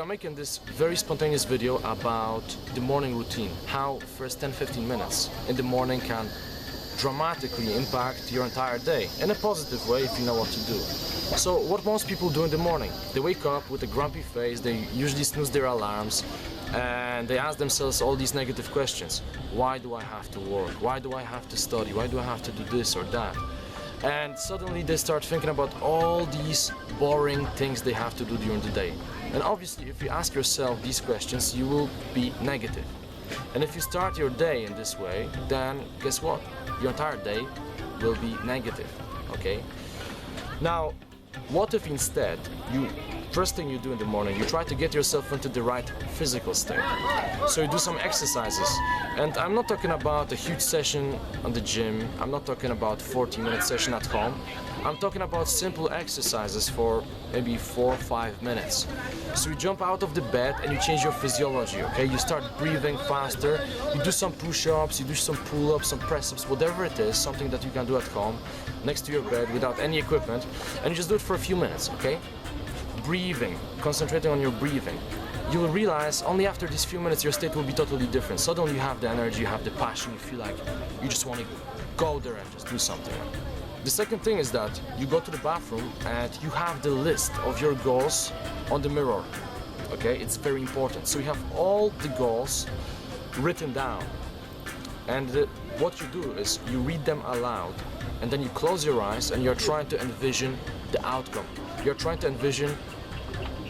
I'm making this very spontaneous video about the morning routine, how first 10-15 minutes in the morning can dramatically impact your entire day in a positive way if you know what to do. So what most people do in the morning, they wake up with a grumpy face, they usually snooze their alarms and they ask themselves all these negative questions. Why do I have to work? Why do I have to study? Why do I have to do this or that? And suddenly they start thinking about all these boring things they have to do during the day. And obviously, if you ask yourself these questions, you will be negative. And if you start your day in this way, then guess what? Your entire day will be negative, okay? Now, what if instead, first thing you do in the morning, you try to get yourself into the right physical state. So you do some exercises. And I'm not talking about a huge session on the gym. I'm not talking about 40-minute session at home. I'm talking about simple exercises for maybe 4 or 5 minutes. So you jump out of the bed and you change your physiology, okay? You start breathing faster, you do some push-ups, you do some pull-ups, some press-ups, whatever it is, something that you can do at home, next to your bed without any equipment, and you just do it for a few minutes, okay? Breathing, concentrating on your breathing. You will realize only after these few minutes your state will be totally different. Suddenly you have the energy, you have the passion, you feel like you just want to go there and just do something. The second thing is that you go to the bathroom and you have the list of your goals on the mirror, okay? It's very important. So you have all the goals written down. And what you do is you read them aloud and then you close your eyes and you're trying to envision the outcome. You're trying to envision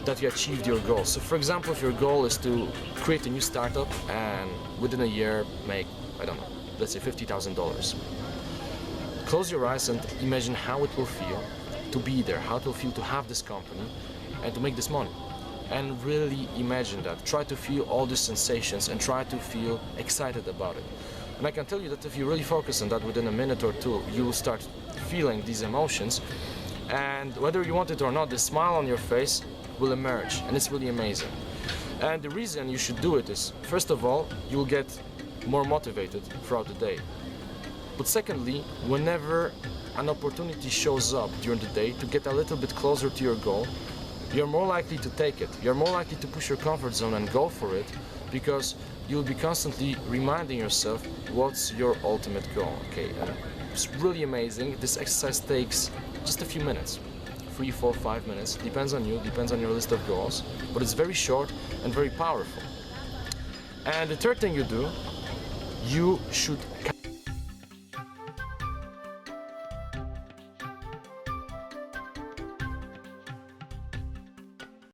that you achieved your goal. So for example, if your goal is to create a new startup and within a year make, I don't know, let's say $50,000. Close your eyes and imagine how it will feel to be there, how it will feel to have this company and to make this money. And really imagine that. Try to feel all these sensations and try to feel excited about it. And I can tell you that if you really focus on that within a minute or two, you will start feeling these emotions. And whether you want it or not, the smile on your face will emerge, and it's really amazing. And the reason you should do it is, first of all, you will get more motivated throughout the day. But secondly, whenever an opportunity shows up during the day to get a little bit closer to your goal, you're more likely to take it. You're more likely to push your comfort zone and go for it, because you'll be constantly reminding yourself what's your ultimate goal, okay? And it's really amazing. This exercise takes just a few minutes. 3, 4, 5 minutes, depends on you, depends on your list of goals, but it's very short and very powerful. And the third thing you do, you should